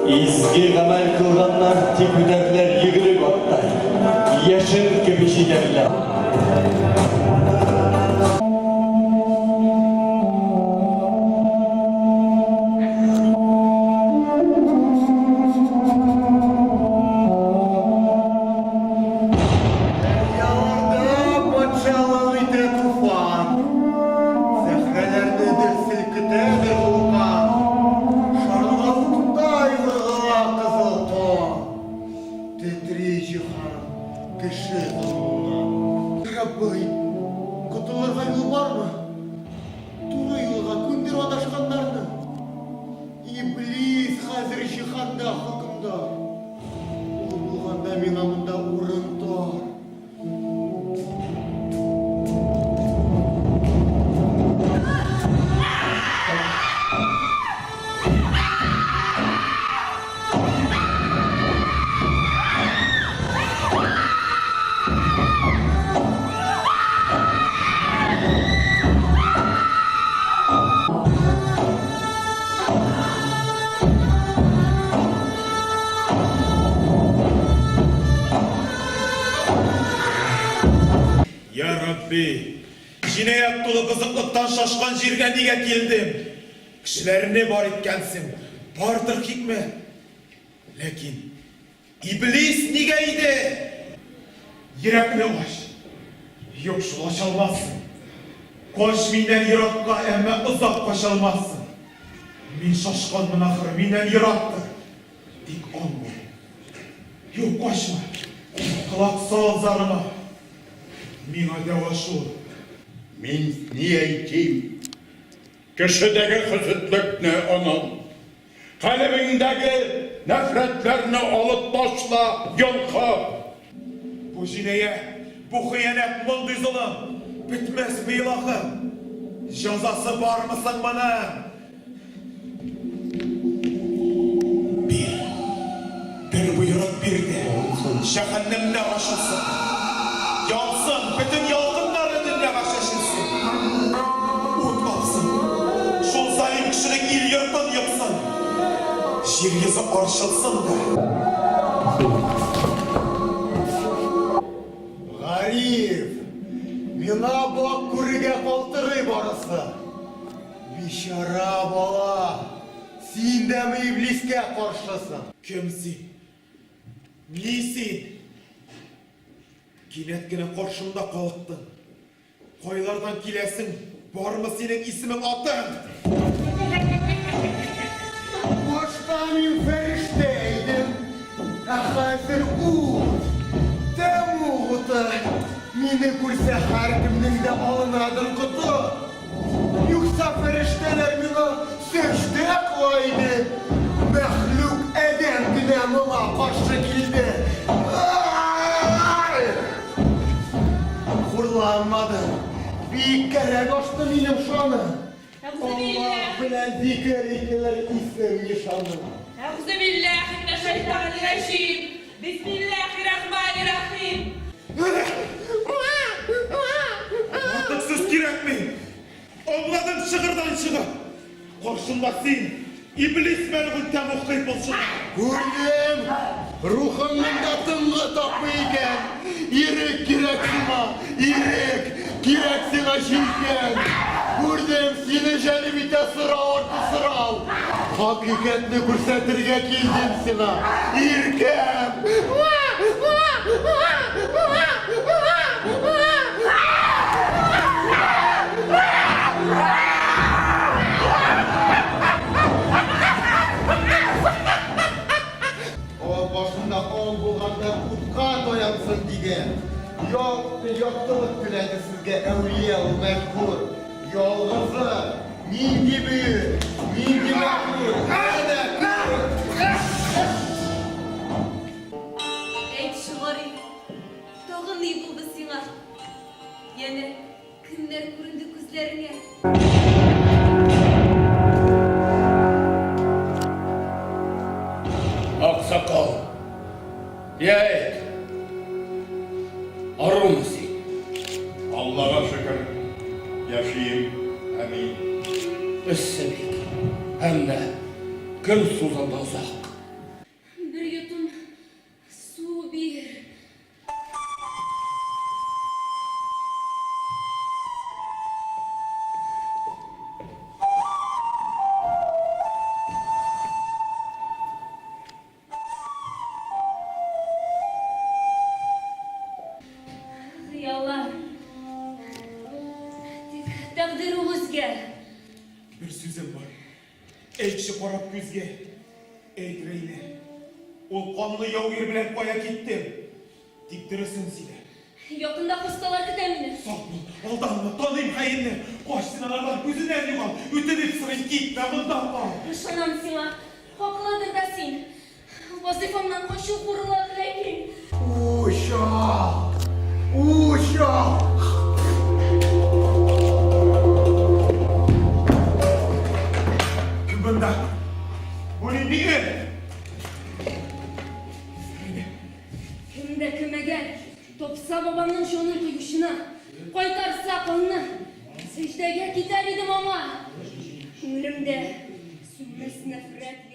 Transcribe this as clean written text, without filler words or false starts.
İzgi gamel kılganlar tipüderler yığılık ottay. Yaşın gibi şiderler. Ya Rabbi, cinayet dolu kızıklıktan şaşkan jirge niye geldim? Kişilerine var etkensin, vardır hikmet. Lakin iblis nigeydi? Yürekli baş, yok şulaşalmazsın. Koş minden yirakka emme uzak koşalmazsın. Min şaşkan mınahır minden yiraktır. Dik olma, yok koşma, kulak sal zarıma. Mina devaşur. Min niyetim, köşedeki hısıtlık ne onun, kalbindeki nefretlerini alıp başla yolka. Bu jineye, bu hıyanet mıldı zulüm, bitmez bilahı. Cezası var mısın bana? Bir buyurun bir de, cehennemle aşılsın. Yansın, bütün yalgınları dinle başlaşılsın. Unutmazsın, şu zalim kişilik il yırtın yıksın. Jir yüzü arşılsın da. Garip, mina bak kurige paltırı barısı. Bişara bala, sen de mi ibliske karşısın? Kimsin? Nisin? Kinetkine karşımda kalıttın. Koylardan kilesin, var mı senin ismin atın? Başta min ferişteydim, hazır uğut. Tem uğutu, mini kurse her kimnin de alınadır kutu. Yoksa ferişteler mina secde koydu. Mehluk eden günahıma karşı kildi. Kurlanmadı. Bir kere koştu benim şanı. Allah bilen zikir ettiler İslam nişanı. Euzubillahimineşşeytanirracim. Bismillahirrahmanirrahim. Artık söz gerek mi? Oğladım şığırdan çıkıp. Karşımda sen, iblis mergünte muhkayıp olsun. Gördüm. Ruhumun da tıngı tapıyken. İrek gerek sana. İrek gerek sana şirken. Gördüm seni jelibite sıra orta sıral. Hakikatli kursetirge kildim sana. İrkem. O başında on bulganda utka doyansın diye. Yoktılık biledi sizge evliye mecbur. Yolguzu, min gibi, Ey kişi garip. Tağın ne buldu sana? Yani kimler göründü gözlerine? Aksakal, diyet, arı mısın? Allah'a şükür, yaşayayım, emin. Üstelik, hem de gül sultandan uzak. eşi korap gözge. Eydreyne. O kanlı yavgir bilen koya gittim. Diptiresin sile. Yakında hastalar kıdemini. Sağ ol, aldanma, tanıyım hayırlı. Koşsun analar gözün elini al. Ötedip sırayı gitme bundan var. Nişanam sana. Haklıdır da sen. Vazifamdan koşu kuruladı lakin. Uşak! Uşak! Kim bunda? Bunun bir gün. Kimde kime gel. Topsa babamın şunun kuyuşuna. Koytarsa kolunu. Secdeye gider idim ama. Gönlümde sünmez nefret